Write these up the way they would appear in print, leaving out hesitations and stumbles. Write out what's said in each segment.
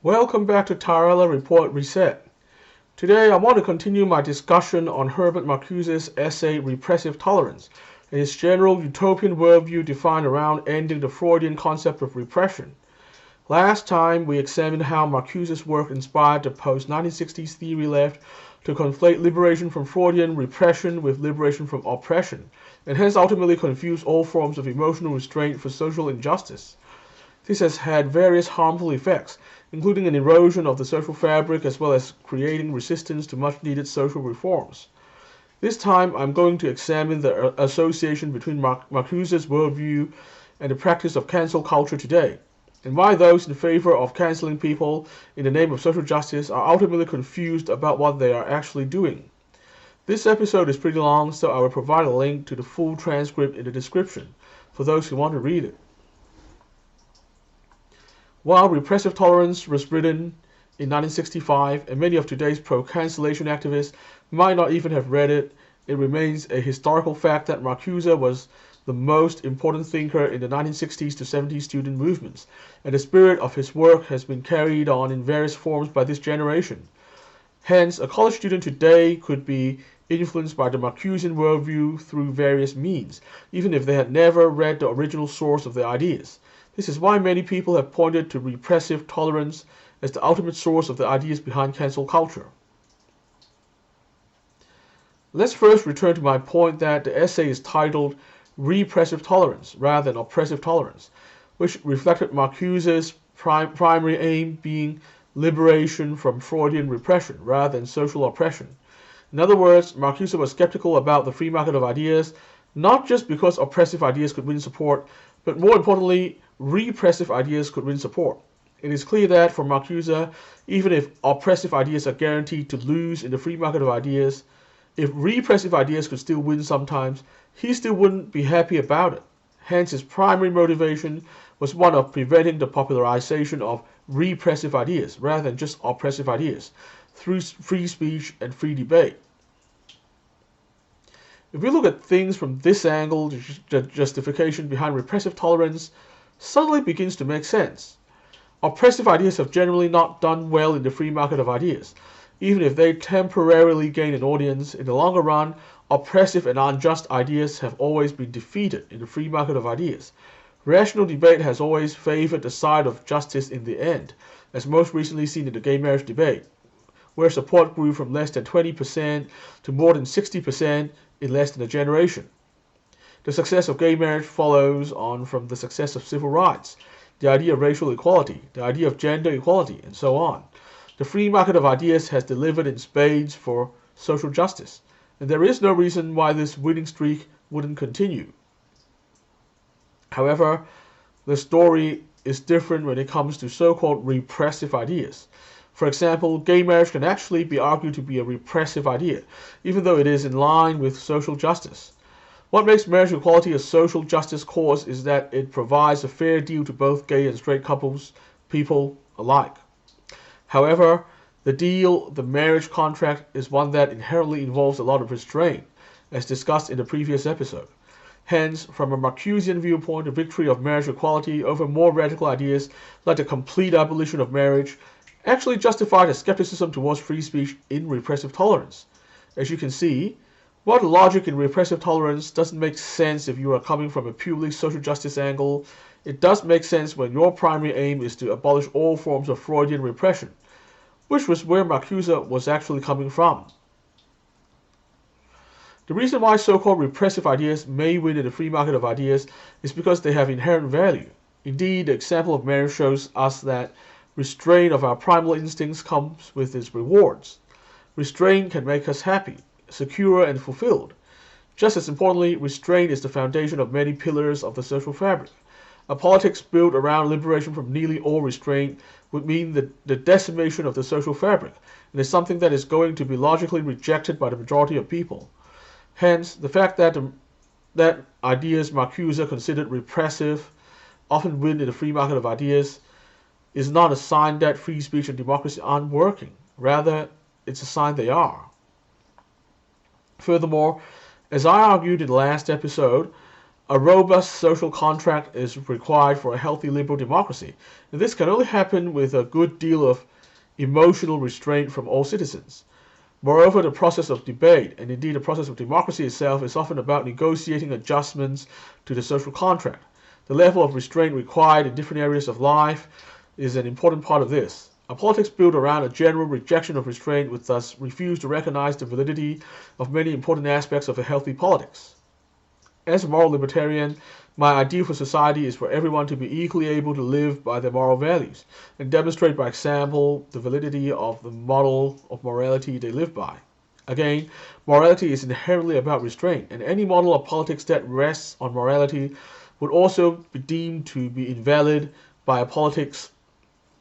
Welcome back to TaraElla Report Reset. Today I want to continue my discussion on Herbert Marcuse's essay Repressive Tolerance and his general utopian worldview defined around ending the Freudian concept of repression. Last time we examined how Marcuse's work inspired the post-1960s theory left to conflate liberation from Freudian repression with liberation from oppression, and hence ultimately confuse all forms of emotional restraint for social injustice. This has had various harmful effects, including an erosion of the social fabric as well as creating resistance to much-needed social reforms. This time I'm going to examine the association between Marcuse's worldview and the practice of cancel culture today, and why those in favor of canceling people in the name of social justice are ultimately confused about what they are actually doing. This episode is pretty long, so I will provide a link to the full transcript in the description for those who want to read it. While Repressive Tolerance was written in 1965, and many of today's pro-cancellation activists might not even have read it, it remains a historical fact that Marcuse was the most important thinker in the 1960s to 70s student movements, and the spirit of his work has been carried on in various forms by this generation. Hence, a college student today could be influenced by the Marcusean worldview through various means, even if they had never read the original source of the ideas. This is why many people have pointed to repressive tolerance as the ultimate source of the ideas behind cancel culture. Let's first return to my point that the essay is titled Repressive Tolerance rather than Oppressive Tolerance, which reflected Marcuse's primary aim being liberation from Freudian repression rather than social oppression. In other words, Marcuse was skeptical about the free market of ideas, not just because oppressive ideas could win support, but more importantly, repressive ideas could win support. It is clear that for Marcuse, even if oppressive ideas are guaranteed to lose in the free market of ideas, if repressive ideas could still win sometimes, he still wouldn't be happy about it. Hence, his primary motivation was one of preventing the popularization of repressive ideas rather than just oppressive ideas through free speech and free debate. If we look at things from this angle, the justification behind repressive tolerance suddenly begins to make sense. Oppressive ideas have generally not done well in the free market of ideas. Even if they temporarily gain an audience, in the longer run, oppressive and unjust ideas have always been defeated in the free market of ideas. Rational debate has always favored the side of justice in the end, as most recently seen in the gay marriage debate, where support grew from less than 20% to more than 60% in less than a generation. The success of gay marriage follows on from the success of civil rights, the idea of racial equality, the idea of gender equality, and so on. The free market of ideas has delivered in spades for social justice, and there is no reason why this winning streak wouldn't continue. However, the story is different when it comes to so-called repressive ideas. For example, gay marriage can actually be argued to be a repressive idea, even though it is in line with social justice. What makes marriage equality a social justice cause is that it provides a fair deal to both gay and straight people alike. However, the marriage contract, is one that inherently involves a lot of restraint, as discussed in the previous episode. Hence, from a Marcusean viewpoint, the victory of marriage equality over more radical ideas like the complete abolition of marriage actually justified a skepticism towards free speech in repressive tolerance. As you can see, while the logic in repressive tolerance doesn't make sense if you are coming from a purely social justice angle, it does make sense when your primary aim is to abolish all forms of Freudian repression, which was where Marcuse was actually coming from. The reason why so-called repressive ideas may win in the free market of ideas is because they have inherent value. Indeed, the example of marriage shows us that restraint of our primal instincts comes with its rewards. Restraint can make us happy, secure, and fulfilled. Just as importantly, restraint is the foundation of many pillars of the social fabric. A politics built around liberation from nearly all restraint would mean the decimation of the social fabric, and is something that is going to be logically rejected by the majority of people. Hence, the fact that ideas Marcuse considered repressive often win in the free market of ideas is not a sign that free speech and democracy aren't working. Rather, it's a sign they are. Furthermore, as I argued in the last episode, A robust social contract is required for a healthy liberal democracy, and this can only happen with a good deal of emotional restraint from all citizens. Moreover, the process of debate, and indeed the process of democracy itself, is often about negotiating adjustments to the social contract. The level of restraint required in different areas of life is an important part of this. A politics built around a general rejection of restraint would thus refuse to recognize the validity of many important aspects of a healthy politics. As a moral libertarian, my ideal for society is for everyone to be equally able to live by their moral values and demonstrate by example the validity of the model of morality they live by. Again, morality is inherently about restraint, and any model of politics that rests on morality would also be deemed to be invalid by a politics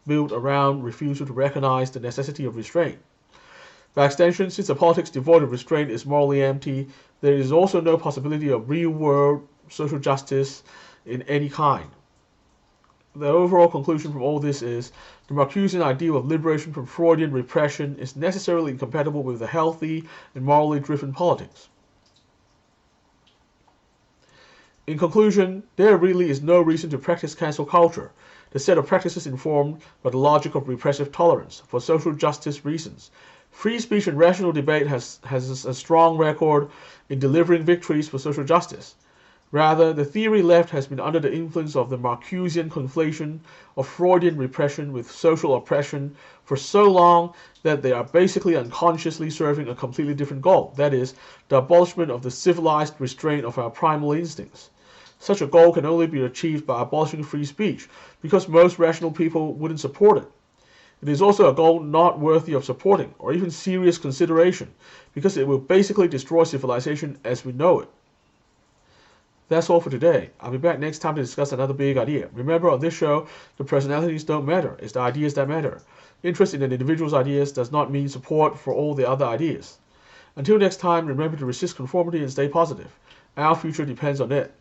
built around refusal to recognize the necessity of restraint. By extension, since a politics devoid of restraint is morally empty, there is also no possibility of real-world social justice in any kind. The overall conclusion from all this is the Marcusean ideal of liberation from Freudian repression is necessarily incompatible with a healthy and morally driven politics. In conclusion, there really is no reason to practice cancel culture, the set of practices informed by the logic of repressive tolerance, for social justice reasons. Free speech and rational debate has a strong record in delivering victories for social justice. Rather, the theory left has been under the influence of the Marcusean conflation of Freudian repression with social oppression for so long that they are basically unconsciously serving a completely different goal, that is, the abolishment of the civilized restraint of our primal instincts. Such a goal can only be achieved by abolishing free speech, because most rational people wouldn't support it. It is also a goal not worthy of supporting, or even serious consideration, because it will basically destroy civilization as we know it. That's all for today. I'll be back next time to discuss another big idea. Remember, on this show, the personalities don't matter, it's the ideas that matter. Interest in an individual's ideas does not mean support for all the other ideas. Until next time, remember to resist conformity and stay positive. Our future depends on it.